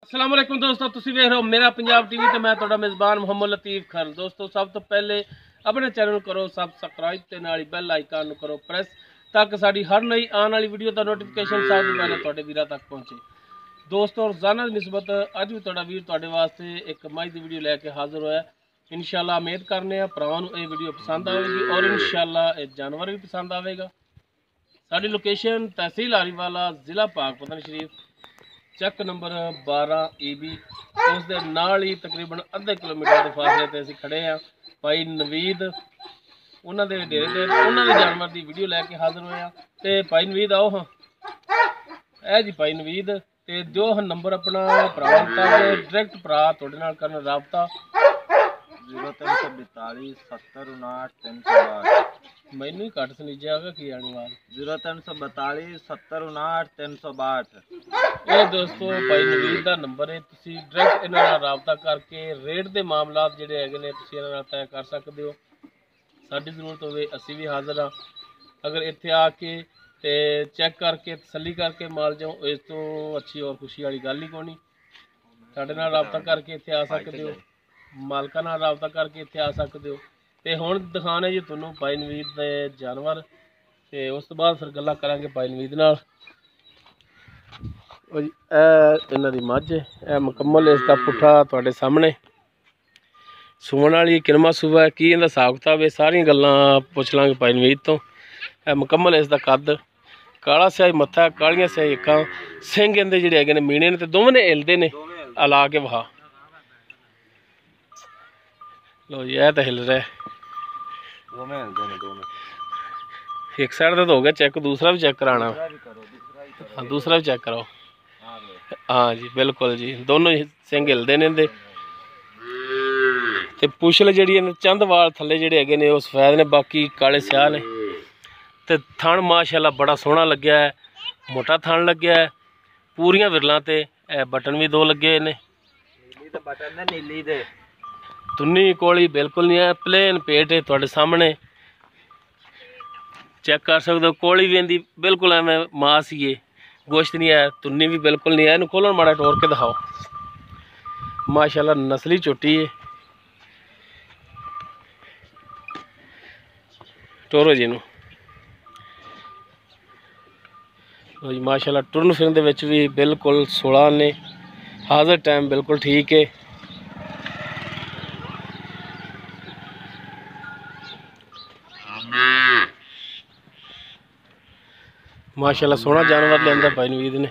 अस्सलाम वालेकुम दोस्तों, तुसी वेख रहे हो मेरा पंजाब टीवी ते मैं तुहाडा मेज़बान मोहम्मद लतीफ़ खान। दोस्तों सब तो पहले अपने चैनल करो सबसक्राइब ते नाल बैल आइकन करो प्रेस ताकि साडी हर नई आने वाली वीडियो का नोटिफिकेशन सब तो पहले तुहाडे वीरां तक पहुंचे। दोस्तों रोज़ाना की निस्बत अज भी तुहाडा वीर तुहाडे वास्ते एक मई की वीडियो लैके हाजिर होया। इंशाअल्लाह उम्मीद करने भरावां नूं ये वीडियो पसंद आएगी और इंशाअल्लाह ये जानवर भी पसंद आएगा। साडी लोकेशन तहसील आरीवाला, जिला पाकपतन शरीफ, चक नंबर 12 EB। उस दे नाल ही तकरीबन अद्धे किलोमीटर के फासले ते असीं खड़े हाँ। भाई नवीद उन्हां दे डेरे ते उन्हां दे जानवर की वीडियो लैके हाजिर होए हाँ। ते भाई नवीद आओ हाँ, ए जी भाई नवीद ते दिओ हाँ नंबर अपना भरावां दा ते डायरैक्ट भरा तुहाडे नाल करन राबता 0342 70 59 362। मैनू ही घट सनीजे आगा की आने वाल 0342 70 59 362। ये दोस्तों भाई नवीद का नंबर है, तुसी डायरैक्ट इन्हां नाल राबता करके रेट के मामलात जिहड़े हैगे ने तुसी इन्हां नाल तय कर सकते हो। साडी जरूरत होवे असीं भी हाज़र हाँ। अगर इत्थे आके ते चेक करके तसल्ली करके माल जाओ, इस तो अच्छी और खुशी वाली गल ही कोनी। साडे नाल राबता करके इत्थे आ सकते हो, मालकां नाल राबता करके इत्थे आ सकते हो। ते हुण दिखाने जी तुहानूं भाई नवीद दे जानवर ते उस तो बाद फिर गल्लां करांगे भाई नवीद नाल। इन्हां दी मझ है मुकम्मल इसका पुट्ठा तुहाडे सामने सूण वाली किनवा सूआ है, की इहदा हिसाब किताब है, सारियां गल्लां पुछ लांगे भाई नवीद तो। मुकम्मल इसका कद काला स्याही मत्था, कालियां स्याही अक्खां, सिंह इहदे जिहड़े हैगे ने मीने ने ते दोवें ने हिलदे ने। अला के वहा लो जी, यह तो हिल रहा है, एक साइड का तो हो गया चेक, दूसरा भी चेक कराना। हाँ दूसरा भी चेक कराओ। हाँ जी बिल्कुल जी, दोनों ही सिंह हिलते ने ते पुछल जी चंद वाल थले जिहड़े हैगे ने वो सफेद ने, बाकी काले स्याह ने। ते थण माशाअल्लाह बड़ा सोहना लग्या है, मोटा थण लग्या है, पूरियां विरलां ते बटन भी दो लगे ने। नीली दे तुन्नी कोली बिल्कुल नहीं है, प्लेन पेट है तुहाडे सामने चेक कर सकते हो। कोली भी इहदी बिल्कुल एवें मास ही है, गोश्त नहीं है, तुन्नी भी बिल्कुल नहीं है। इन्हूं खोलो माड़ा टोर के दिखाओ। माशाअल्लाह नस्ली चोटी है, टोरो जी नूं। जी माशाअल्लाह टुरन फिरन दे विच भी बिल्कुल 16 ने, हाज़र टाइम बिल्कुल ठीक है। माशाअल्लाह सोहना जानवर लिया भाई नवीद ने।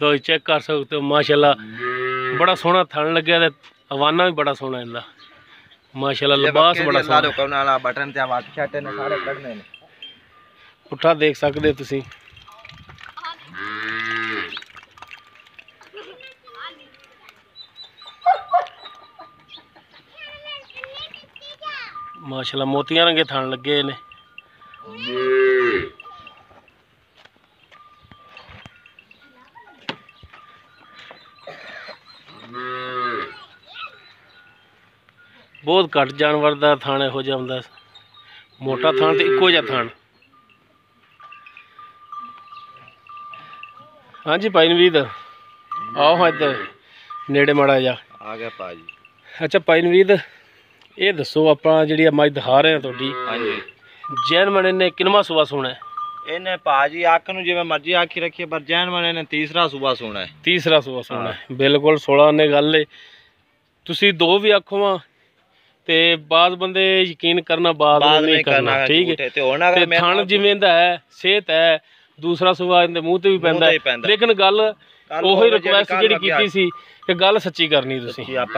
तो चेक कर सकते हो माशाअल्लाह बड़ा सोहना थन लग्या, हवाना भी बड़ा सोहना इनका माशाअल्लाह, लिबास बड़ा सोहना। बटन ते आवाज छाटे ने सारे कढने ने, पुट्ठा देख सकते हो तुसी। माशाअल्लाह मोतियां रंगे थन लगे ने। बहुत घट जानवर का थन इहो जिहा हुंदा, मोटा थन ते इक्को जिहा थन। हाँ जी भाई नवीद आओ हाँ इधर नेड़े माड़ा जा आ गया पाजी। अच्छा भाई नवीद ये दसो अपना जी मझ दिखा रहे हैं तुहाडी, जैन मने ने किनवा सूबा सोना है? इन्हें पाजी आख नूं जिवें मर्जी आखी रखिए, पर जैन मने ने तीसरा सूबा सोना है। तीसरा सूबा सोना है बिल्कुल 16 ने गल है। तुसी दो भी आखो हाँ ते बाज़ बंदे यकीन करना, बाज़ नहीं करना, ठीक है। ते थन जिवें दा है, सेहत है, दूसरा सूबा इहदे मूँह ते भी पैंदा है, लेकिन गल ओही रिक्वेस्ट जिहड़ी कीती सी कि गल सच्ची करनी तुसी। आप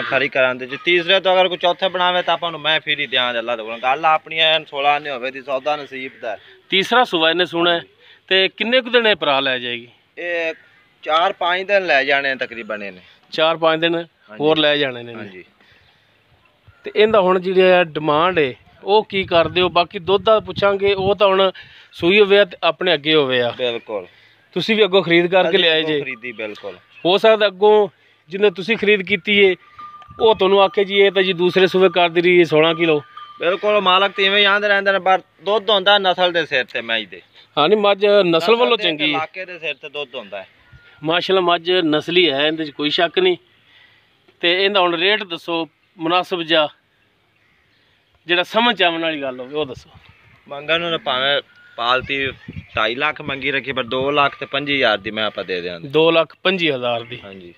खरी करांदे जी, तीसरे तो अगर कोई चौथे बनावे तो आपां नूं मैं फिर ही ध्यान अल्लाह दे कोल। गल अपनी है 16 ने होवे दी सौदा नसीब दा। तीसरा सूबा इन्हें सुना है ते किन्ने कुछ दिन भरा लै जाएगी? ये 4-5 दिन लै जाने तकरीबन, इन्हें 4-5 दिन होर लै जाने ने। हाँ जी। ते इहदा हुण जिहड़ी डिमांड है वो की करदे हो? बाकी दुध दा पुछांगे, वो तो हुण सूई होवे ते अपने अगे होवे आ। बिल्कुल तुसी भी अगों खरीद करके ले आए जे। खरीदी बिल्कुल हो सकदा अगों जिन्हें तुसी खरीद कीती है वो तुहानूं आखे जी ये तो जी दूसरे सूबे कर दी रही 16 किलो, ਬਿਲਕੁਲ ਮਾਲਕ ਤੇ ਇਵੇਂ ਹੀ ਆਂਦੇ ਰਹਿੰਦੇ ਨੇ, ਪਰ ਦੁੱਧ ਹੁੰਦਾ ਨਸਲ ਦੇ ਸਿਰ ਤੇ ਮੱਝ ਦੇ। ਹਾਂ ਨਹੀਂ, ਮੱਝ ਨਸਲ ਵੱਲੋਂ ਚੰਗੀ ਹੈ, ਇਲਾਕੇ ਦੇ ਸਿਰ ਤੇ ਦੁੱਧ ਹੁੰਦਾ ਹੈ। ਮਾਸ਼ਾਅੱਲਾ ਮੱਝ ਨਸਲੀ ਹੈ, ਇਹਦੇ 'ਚ ਕੋਈ ਸ਼ੱਕ ਨਹੀਂ। ਤੇ ਇਹਦਾ ਹੁਣ ਰੇਟ ਦੱਸੋ ਮੁਨਾਸਬ ਜਿਹਾ, ਜਿਹੜਾ ਸਮਝ ਆਉਣ ਵਾਲੀ ਗੱਲ ਹੋਵੇ ਉਹ ਦੱਸੋ। ਮੰਗਣ ਨੂੰ ਭਾਵੇਂ ਪਾਲਤੀ 2.5 ਲੱਖ ਮੰਗੀ ਰੱਖੀ, ਪਰ 2 ਲੱਖ ਤੇ 25,000 ਦੀ ਮੈਂ ਆਪਾਂ ਦੇ ਦਿਆਂਗੇ। 2,25,000 ਦੀ। ਹਾਂਜੀ।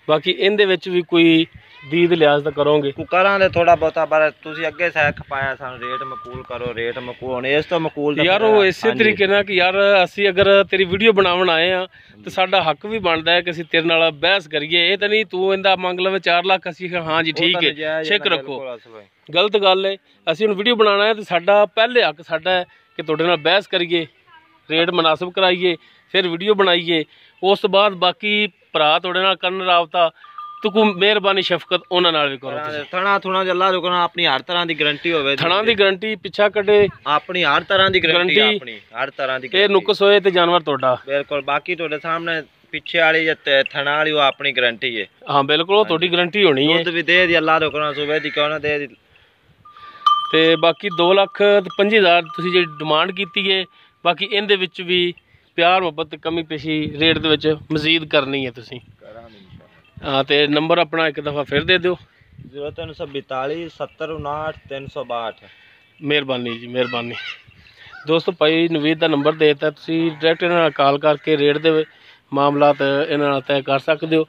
ਬਾਕੀ ਇਹਦੇ ਵਿੱਚ ਵੀ ਕੋਈ ਦੀਦ ਲਿਆਜ਼ ਤਾਂ ਕਰੋਗੇ? ਕੁਕਰਾਂ ਦੇ ਥੋੜਾ ਬਹੁਤਾ, ਪਰ ਤੁਸੀਂ ਅੱਗੇ ਸੈਕ ਪਾਇਆ ਸਾਨੂੰ ਰੇਟ ਮਕੂਲ ਕਰੋ, ਰੇਟ ਮਕੂਲ। ਹੁਣ ਇਸ ਤੋਂ ਮਕੂਲ ਯਾਰ ਉਹ ਇਸੇ ਤਰੀਕੇ ਨਾਲ ਕਿ ਯਾਰ ਅਸੀਂ ਅਗਰ ਤੇਰੀ ਵੀਡੀਓ ਬਣਾਉਣ ਆਏ ਆ ਤੇ ਸਾਡਾ ਹੱਕ ਵੀ ਬਣਦਾ ਹੈ ਕਿ ਅਸੀਂ ਤੇਰੇ ਨਾਲ ਬਹਿਸ ਕਰੀਏ। ਇਹ ਤਾਂ ਨਹੀਂ ਤੂੰ ਇਹਦਾ ਮੰਗ ਲਵੇ 4 ਲੱਖ, ਅਸੀਂ ਹਾਂ ਜੀ ਠੀਕ ਹੈ ਚੈੱਕ ਰੱਖੋ, ਗਲਤ ਗੱਲ ਹੈ। ਅਸੀਂ ਹੁਣ ਵੀਡੀਓ ਬਣਾਉਣਾ ਹੈ ਤੇ ਸਾਡਾ ਪਹਿਲੇ ਹੱਕ ਸਾਡਾ ਹੈ ਕਿ ਤੁਹਾਡੇ ਨਾਲ ਬਹਿਸ ਕਰੀਏ, ਰੇਟ ਮੁਨਾਸਬ ਕਰਾਈਏ, ਫਿਰ ਵੀਡੀਓ ਬਣਾਈਏ। ਉਸ ਤੋਂ ਬਾਅਦ ਬਾਕੀ ਭਰਾ ਤੁਹਾਡੇ ਨਾਲ ਕਰਨ ਰਾਬਤਾ, ਤੂੰ ਮਿਹਰਬਾਨੀ ਸ਼ਫਕਤ ਉਹਨਾਂ ਨਾਲ ਵੀ ਕਰੋ। ਥਣਾ ਥੁਣਾ ਜੱਲਾ ਰੁਕਣਾ, ਆਪਣੀ ਹਰ ਤਰ੍ਹਾਂ ਦੀ ਗਰੰਟੀ ਹੋਵੇ। ਥਣਾ ਦੀ ਗਰੰਟੀ ਪਿੱਛਾ ਕੱਢੇ, ਆਪਣੀ ਹਰ ਤਰ੍ਹਾਂ ਦੀ ਗਰੰਟੀ, ਆਪਣੀ ਹਰ ਤਰ੍ਹਾਂ ਦੀ। ਇਹ ਨੁਕਸ ਹੋਏ ਤੇ ਜਾਨਵਰ ਤੁਹਾਡਾ। ਬਿਲਕੁਲ। ਬਾਕੀ ਤੁਹਾਡੇ ਸਾਹਮਣੇ ਪਿੱਛੇ ਵਾਲੀ ਜਾਂ ਥਣਾ ਵਾਲੀ ਉਹ ਆਪਣੀ ਗਰੰਟੀ ਹੈ। ਹਾਂ ਬਿਲਕੁਲ, ਉਹ ਤੁਹਾਡੀ ਗਰੰਟੀ ਹੋਣੀ ਹੈ। ਦੁੱਧ ਵੀ ਦੇ ਦੀ ਅੱਲਾ ਰੁਕਣਾ, ਸੂਬੇ ਦੀ ਕਿਉਂ ਨਾ ਦੇ ਦੀ। ਤੇ ਬਾਕੀ 2,25,000 ਤੁਸੀਂ ਜਿਹੜੀ ਡਿਮਾਂਡ ਕੀਤੀ ਹੈ, ਬਾਕੀ ਇਹਦੇ ਵਿੱਚ ਵੀ ਪਿਆਰ ਮੁਹੱਬਤ ਤੇ ਕਮੀ ਪੇਸ਼ੀ ਰੇਟ ਦੇ ਵਿੱਚ ਮਜ਼ੀਦ ਕਰਨੀ ਹੈ ਤੁਸੀਂ। ਹਾਂ ਤੇ ਨੰਬਰ ਆਪਣਾ ਇੱਕ ਦਫਾ ਫਿਰ ਦੇ ਦਿਓ। 0342 7059 362। ਮਿਹਰਬਾਨੀ ਜੀ, ਮਿਹਰਬਾਨੀ। ਦੋਸਤੋ ਭਾਈ ਨਵੀਦ ਦਾ ਨੰਬਰ ਦੇ ਦਿੱਤਾ, ਤੁਸੀਂ ਡਾਇਰੈਕਟ ਇਹਨਾਂ ਨਾਲ ਕਾਲ ਕਰਕੇ ਰੇਟ ਦੇ ਮਾਮਲਾਤ ਇਹਨਾਂ ਨਾਲ ਤੈਅ ਕਰ ਸਕਦੇ ਹੋ।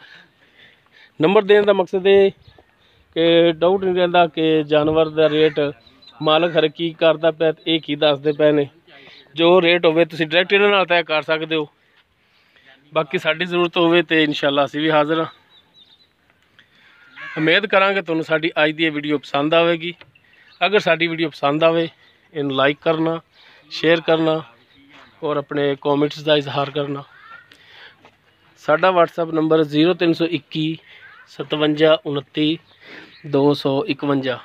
ਨੰਬਰ ਦੇਣ ਦਾ ਮਕਸਦ ਇਹ ਕਿ ਡਾਊਟ ਨਹੀਂ ਰਹਿੰਦਾ ਕਿ ਜਾਨਵਰ ਦਾ ਰੇਟ ਮਾਲਕ ਹਰ ਕੀ ਕਰਦਾ ਪਿਆ, ਇਹ ਕੀ ਦੱਸਦੇ ਪਏ ਨੇ। ਜੋ ਰੇਟ ਹੋਵੇ ਤੁਸੀਂ ਡਾਇਰੈਕਟ ਇਹਨਾਂ ਨਾਲ ਤੈਅ ਕਰ ਸਕਦੇ ਹੋ। ਬਾਕੀ ਸਾਡੀ ਜ਼ਰੂਰਤ ਹੋਵੇ ਤੇ ਇਨਸ਼ਾਅੱਲਾ ਅਸੀਂ ਵੀ ਹਾਜ਼ਰ ਹਾਂ। ਉਮੀਦ ਕਰਾਂਗੇ ਤੁਹਾਨੂੰ ਸਾਡੀ ਅੱਜ ਦੀ ਇਹ ਵੀਡੀਓ ਪਸੰਦ ਆਵੇਗੀ। ਅਗਰ ਸਾਡੀ ਵੀਡੀਓ ਪਸੰਦ ਆਵੇ ਇਹਨੂੰ ਲਾਈਕ ਕਰਨਾ, ਸ਼ੇਅਰ ਕਰਨਾ ਔਰ ਆਪਣੇ ਕਮੈਂਟਸ ਦਾ ਇਜ਼ਹਾਰ ਕਰਨਾ। ਸਾਡਾ WhatsApp ਨੰਬਰ 0321 57 29 251।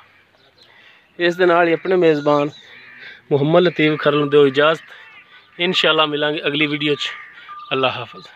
ਇਸ ਦੇ ਨਾਲ ਹੀ ਆਪਣੇ ਮੇਜ਼ਬਾਨ ਮੁਹੰਮਦ ਲਤੀਫ ਖਰਲ ਨੂੰ ਦਿਓ ਇਜਾਜ਼ਤ। ਇਨਸ਼ਾਅੱਲਾ ਮਿਲਾਂਗੇ ਅਗਲੀ ਵੀਡੀਓ 'ਚ। ਅੱਲਾ ਹਾਫਿਜ਼।